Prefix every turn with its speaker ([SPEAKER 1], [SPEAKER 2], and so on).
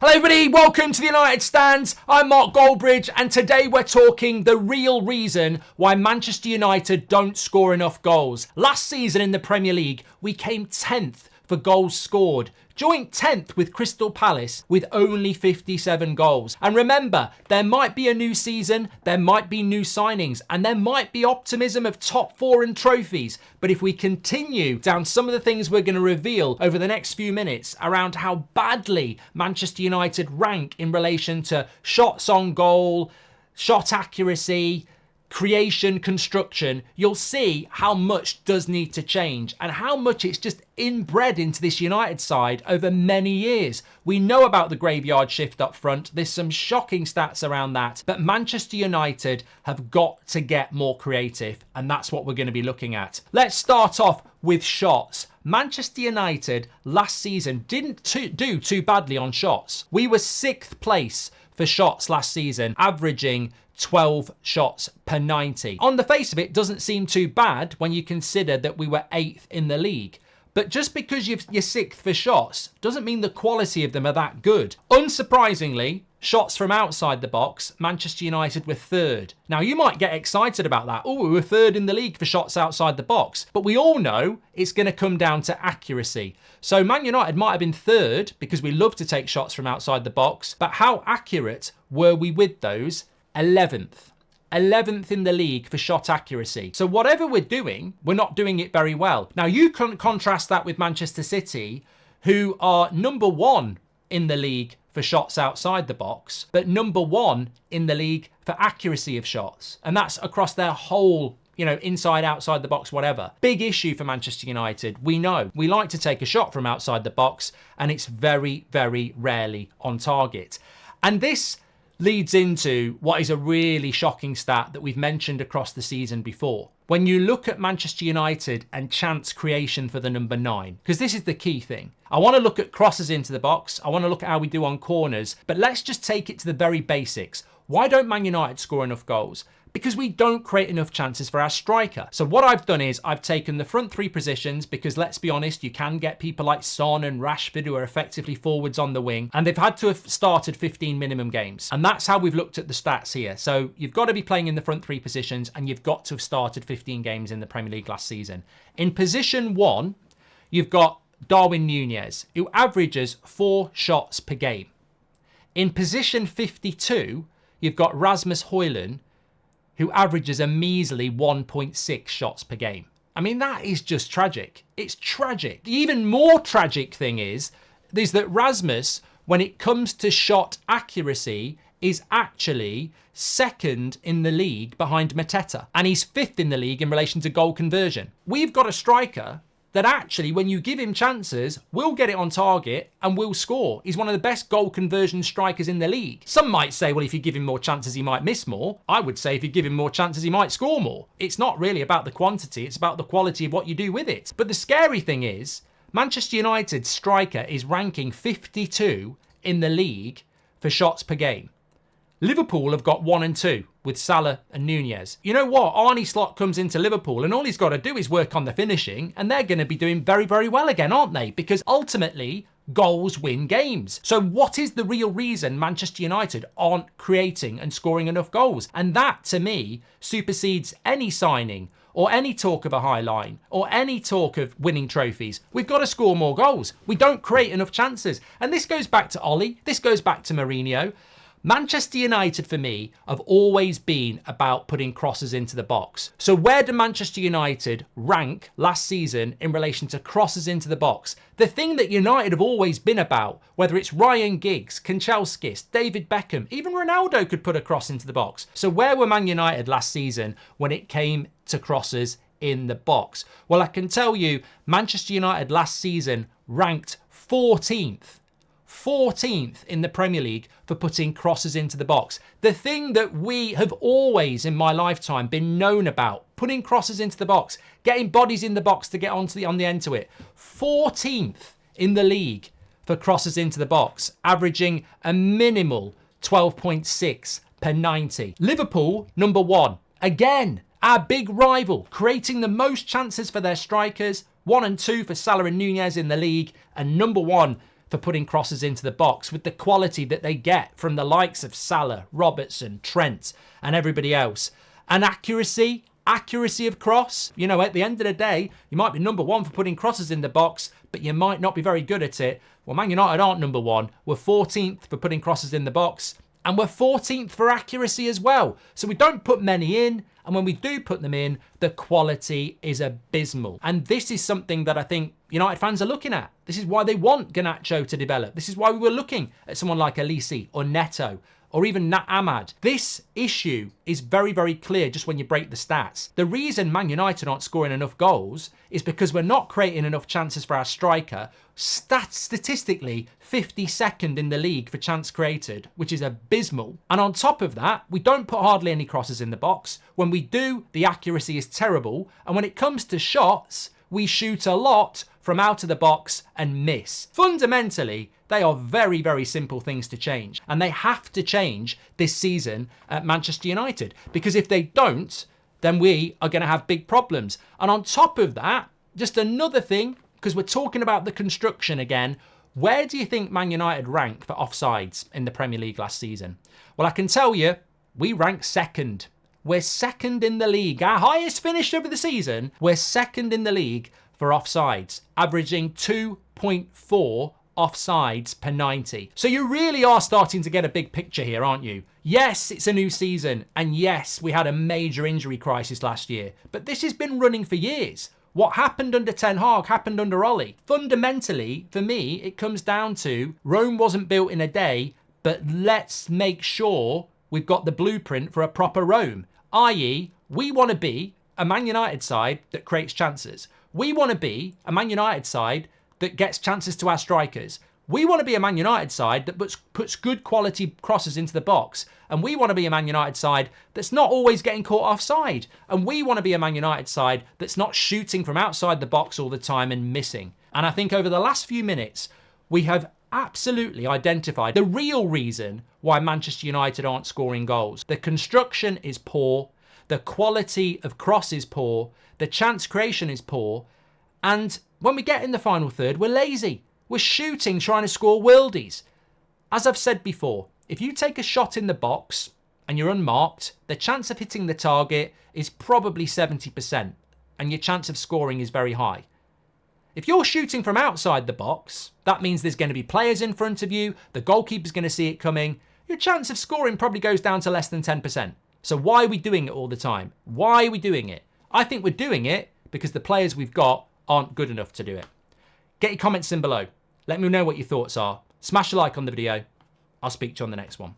[SPEAKER 1] Hello everybody, welcome to the United Stands. I'm Mark Goldbridge and today we're talking the real reason why Manchester United don't score enough goals. Last season in the Premier League, we came 10th for goals scored, joint 10th with Crystal Palace with only 57 goals. And remember, there might be a new season, there might be new signings, and there might be optimism of top four and trophies. But if we continue down some of the things we're going to reveal over the next few minutes around how badly Manchester United rank in relation to shots on goal, shot accuracy, creation, construction, you'll see how much does need to change and how much it's just inbred into this United side over many years. We know about the graveyard shift up front. There's some shocking stats around that, but Manchester United have got to get more creative, and that's what we're going to be looking at. Let's start off with shots. Manchester United last season didn't do too badly on shots. We were 6th place for shots last season, averaging 12 shots per 90. On the face of it, doesn't seem too bad when you consider that we were 8th in the league. But just because you're 6th for shots doesn't mean the quality of them are that good. Unsurprisingly, shots from outside the box, Manchester United were 3rd. Now, you might get excited about that. Oh, we were 3rd in the league for shots outside the box. But we all know it's going to come down to accuracy. So Man United might have been 3rd because we love to take shots from outside the box. But how accurate were we with those? 11th in the league for shot accuracy. So whatever we're doing, we're not doing it very well. Now you can contrast that with Manchester City, who are number 1 in the league for shots outside the box, but number 1 in the league for accuracy of shots. And that's across their whole, inside, outside the box, whatever. Big issue for Manchester United. We know we like to take a shot from outside the box and it's very, very rarely on target. And this leads into what is a really shocking stat that we've mentioned across the season before. When you look at Manchester United and chance creation for the number 9, because this is the key thing. I want to look at crosses into the box. I want to look at how we do on corners, but let's just take it to the very basics. Why don't Man United score enough goals? Because we don't create enough chances for our striker. So what I've done is I've taken the front 3 positions because let's be honest, you can get people like Son and Rashford who are effectively forwards on the wing and they've had to have started 15 minimum games. And that's how we've looked at the stats here. So you've got to be playing in the front 3 positions and you've got to have started 15 games in the Premier League last season. In position 1, you've got Darwin Núñez who averages 4 shots per game. In position 52, you've got Rasmus Højlund who averages a measly 1.6 shots per game. I mean, that is just tragic. It's tragic. The even more tragic thing is that Rasmus, when it comes to shot accuracy, is actually 2nd in the league behind Mateta. And he's 5th in the league in relation to goal conversion. We've got a striker that actually, when you give him chances, will get it on target and will score. He's one of the best goal conversion strikers in the league. Some might say, well, if you give him more chances, he might miss more. I would say if you give him more chances, he might score more. It's not really about the quantity, it's about the quality of what you do with it. But the scary thing is, Manchester United's striker is ranking 52 in the league for shots per game. Liverpool have got 1 and 2 with Salah and Núñez. You know what? Arne Slot comes into Liverpool and all he's got to do is work on the finishing and they're going to be doing very, very well again, aren't they? Because ultimately, goals win games. So what is the real reason Manchester United aren't creating and scoring enough goals? And that, to me, supersedes any signing or any talk of a high line or any talk of winning trophies. We've got to score more goals. We don't create enough chances. And this goes back to Ollie. This goes back to Mourinho. Manchester United, for me, have always been about putting crosses into the box. So where do Manchester United rank last season in relation to crosses into the box? The thing that United have always been about, whether it's Ryan Giggs, Kanchelskis, David Beckham, even Ronaldo could put a cross into the box. So where were Man United last season when it came to crosses in the box? Well, I can tell you, Manchester United last season ranked 14th in the Premier League for putting crosses into the box. The thing that we have always in my lifetime been known about, putting crosses into the box, getting bodies in the box to get on the end to it. 14th in the league for crosses into the box, averaging a minimal 12.6 per 90. Liverpool, number 1. Again, our big rival, creating the most chances for their strikers. 1 and 2 for Salah and Núñez in the league, and number 1 for putting crosses into the box with the quality that they get from the likes of Salah, Robertson, Trent, and everybody else. And accuracy of cross. You know, at the end of the day, you might be number one for putting crosses in the box, but you might not be very good at it. Well, Man United aren't number one. We're 14th for putting crosses in the box, and we're 14th for accuracy as well. So we don't put many in, and when we do put them in, the quality is abysmal. And this is something that I think United fans are looking at. This is why they want Garnacho to develop. This is why we were looking at someone like Elise or Neto or even Nat Ahmad. This issue is very, very clear just when you break the stats. The reason Man United aren't scoring enough goals is because we're not creating enough chances for our striker. Statistically, 52nd in the league for chance created, which is abysmal. And on top of that, we don't put hardly any crosses in the box. When we do, the accuracy is terrible. And when it comes to shots, we shoot a lot from out of the box and miss. Fundamentally, they are very, very simple things to change. And they have to change this season at Manchester United. Because if they don't, then we are going to have big problems. And on top of that, just another thing, because we're talking about the construction again, where do you think Man United rank for offsides in the Premier League last season? Well, I can tell you, we rank second. We're second in the league. Our highest finish over the season, we're second in the league for offsides, averaging 2.4 offsides per 90. So you really are starting to get a big picture here, aren't you? Yes, it's a new season. And yes, we had a major injury crisis last year. But this has been running for years. What happened under Ten Hag happened under Ollie. Fundamentally, for me, it comes down to Rome wasn't built in a day, but let's make sure we've got the blueprint for a proper Rome. I.e., we want to be a Man United side that creates chances. We want to be a Man United side that gets chances to our strikers. We want to be a Man United side that puts good quality crosses into the box. And we want to be a Man United side that's not always getting caught offside. And we want to be a Man United side that's not shooting from outside the box all the time and missing. And I think over the last few minutes, we have absolutely identified the real reason why Manchester United aren't scoring goals. The construction is poor. The quality of cross is poor. The chance creation is poor. And when we get in the final third, we're lazy. We're shooting, trying to score worldies. As I've said before, if you take a shot in the box and you're unmarked, the chance of hitting the target is probably 70%, and your chance of scoring is very high. If you're shooting from outside the box, that means there's going to be players in front of you, the goalkeeper's going to see it coming, your chance of scoring probably goes down to less than 10%. So why are we doing it all the time? Why are we doing it? I think we're doing it because the players we've got aren't good enough to do it. Get your comments in below. Let me know what your thoughts are. Smash a like on the video. I'll speak to you on the next one.